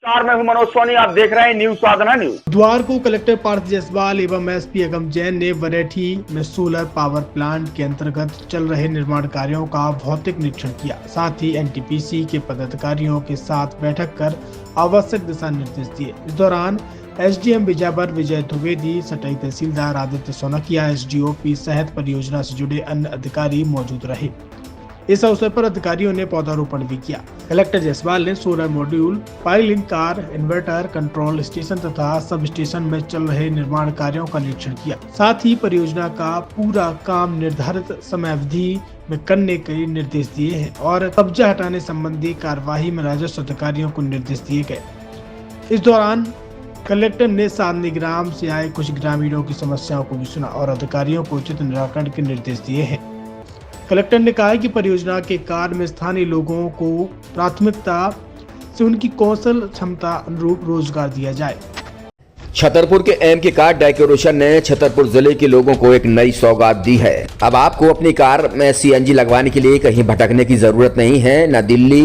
मैं हूं मनोज सोनी, आप देख रहे हैं न्यूज साधना न्यूज। बुधवार को कलेक्टर पार्थ जायसवाल एवं एसपी अगम जैन ने वरेठी में सोलर पावर प्लांट के अंतर्गत चल रहे निर्माण कार्यों का भौतिक निरीक्षण किया। साथ ही एनटीपीसी के पदाधिकारियों के साथ बैठक कर आवश्यक दिशा निर्देश दिए। इस दौरान एसडीएम बिजावर विजय द्विवेदी, सटाई तहसीलदार आदित्य सोनकिया, एसडीओपी सहित परियोजना से जुड़े अन्य अधिकारी मौजूद रहे। इस अवसर पर अधिकारियों ने पौधारोपण भी किया। कलेक्टर जायसवाल ने solar module, piling car, inverter, control station तथा सब स्टेशन में चल रहे निर्माण कार्यों का निरीक्षण किया। साथ ही परियोजना का पूरा काम निर्धारित समयावधि में करने के निर्देश दिए हैं और कब्जा हटाने संबंधी कार्यवाही में राजस्व अधिकारियों को निर्देश दिए गए। इस दौरान कलेक्टर ने साधनी ग्राम से आए कुछ ग्रामीणों की समस्याओं को भी सुना और अधिकारियों को उचित निराकरण के निर्देश दिए हैं। कलेक्टर ने कहा कि परियोजना के कार्य में स्थानीय लोगों को प्राथमिकता से उनकी कौशल क्षमता अनुरूप रोजगार दिया जाए। छतरपुर के एम के कार डेकोरेशन ने छतरपुर जिले के लोगों को एक नई सौगात दी है। अब आपको अपनी कार में सीएनजी लगवाने के लिए कहीं भटकने की जरूरत नहीं है, न दिल्ली,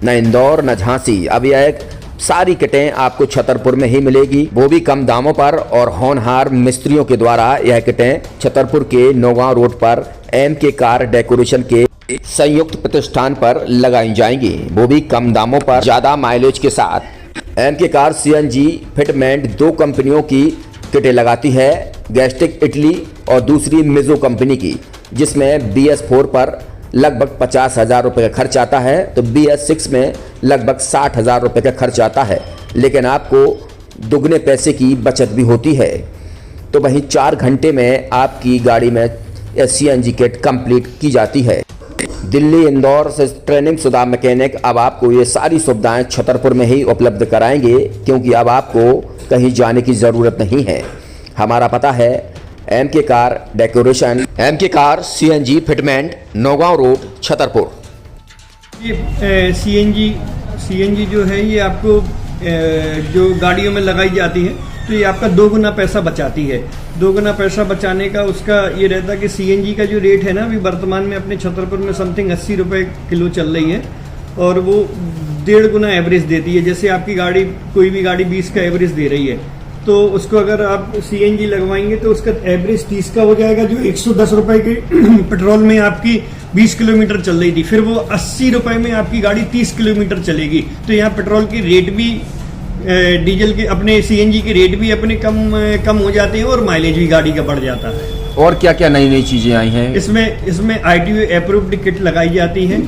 न इंदौर, न झांसी। अब यह सारी किटें आपको छतरपुर में ही मिलेगी, वो भी कम दामों पर और होनहार मिस्त्रियों के द्वारा। यह किटें छतरपुर के नौगांव रोड पर एम के कार डेकोरेशन के संयुक्त प्रतिष्ठान पर लगाई जाएंगी, वो भी कम दामों पर, ज्यादा माइलेज के साथ। एम के कार सीएनजी फिटमेंट 2 कंपनियों की किटें लगाती है, गैस्टिक इटली और दूसरी मिजो कंपनी की, जिसमें BS4 पर लगभग 50,000 रुपये का खर्च आता है, तो BS6 में लगभग 60,000 रुपये का खर्च आता है, लेकिन आपको दुगने पैसे की बचत भी होती है। तो वहीं 4 घंटे में आपकी गाड़ी में सीएनजी किट कंप्लीट की जाती है। दिल्ली, इंदौर से ट्रेनिंग शुदा मैकेनिक अब आपको ये सारी सुविधाएं छतरपुर में ही उपलब्ध कराएंगे, क्योंकि अब आपको कहीं जाने की ज़रूरत नहीं है। हमारा पता है एम के कार डेकोरेशन, एम के car CNG fitment, Naugaon road, Chhatarpur. ये सीएनजी जो है ये आपको जो गाड़ियों में लगाई जाती है, तो ये आपका 2 गुना पैसा बचाती है। 2 गुना पैसा बचाने का उसका ये रहता है कि सीएनजी का जो रेट है ना, अभी वर्तमान में अपने छतरपुर में समथिंग 80 रुपये किलो चल रही है और वो 1.5 गुना एवरेज देती है। जैसे आपकी गाड़ी, कोई भी गाड़ी 20 का एवरेज दे रही है, तो उसको अगर आप सीएनजी लगवाएंगे तो उसका एवरेज 30 का हो जाएगा। जो 110 रुपए के पेट्रोल में आपकी 20 किलोमीटर चल रही थी, फिर वो 80 रुपए में आपकी गाड़ी 30 किलोमीटर चलेगी। तो यहाँ पेट्रोल की रेट भी, डीजल के, अपने सीएनजी के रेट भी अपने कम हो जाते हैं और माइलेज भी गाड़ी का बढ़ जाता है। और क्या क्या नई चीजें आई हैं इसमें ITO अप्रूव्ड किट लगाई जाती है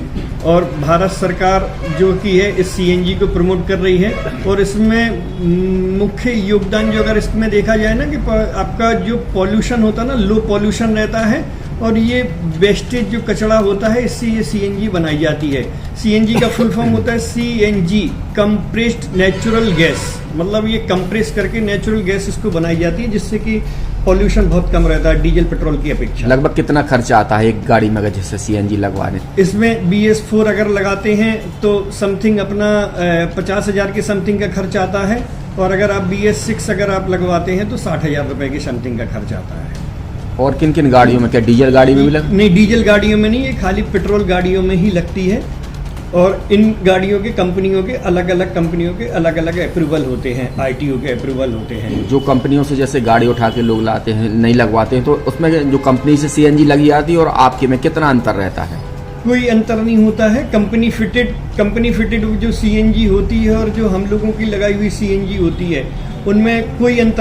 और भारत सरकार जो की है इस सीएनजी को प्रमोट कर रही है। और इसमें मुख्य योगदान जो अगर इसमें देखा जाए ना, कि आपका जो पॉल्यूशन होता है ना, लो पॉल्यूशन रहता है और ये वेस्टेज जो कचरा होता है, इससे ये सीएनजी बनाई जाती है। सीएनजी का फुल फॉर्म होता है CNG, कंप्रेस्ड नेचुरल गैस। मतलब ये कंप्रेस करके नेचुरल गैस इसको बनाई जाती है, जिससे कि पॉल्यूशन बहुत कम रहता है डीजल पेट्रोल की अपेक्षा। लगभग कितना खर्चा आता है एक गाड़ी में अगर जैसे सीएनजी लगवाने? इसमें BS4 अगर लगाते हैं तो समथिंग अपना 50,000 के समथिंग का खर्च आता है, और अगर आप BS6 अगर आप लगवाते हैं तो 60,000 रुपए की समथिंग का खर्च आता है। और किन किन गाड़ियों में? क्या डीजल गाड़ी में भी नहीं, डीजल गाड़ियों में नहीं, ये खाली पेट्रोल गाड़ियों में ही लगती है। और इन गाड़ियों के कंपनियों के अलग अलग अप्रूवल होते हैं, ITO के अप्रूवल होते हैं। जो कंपनियों से जैसे गाड़ी उठा के लोग लाते हैं, नहीं लगवाते हैं, तो उसमें जो कंपनी से सीएनजी लगी जाती है और आपके में कितना अंतर रहता है? कोई अंतर नहीं होता है। कंपनी फिटेड जो सीएनजी होती है और जो हम लोगों की लगाई हुई सीएनजी होती है, उनमें कोई अंतर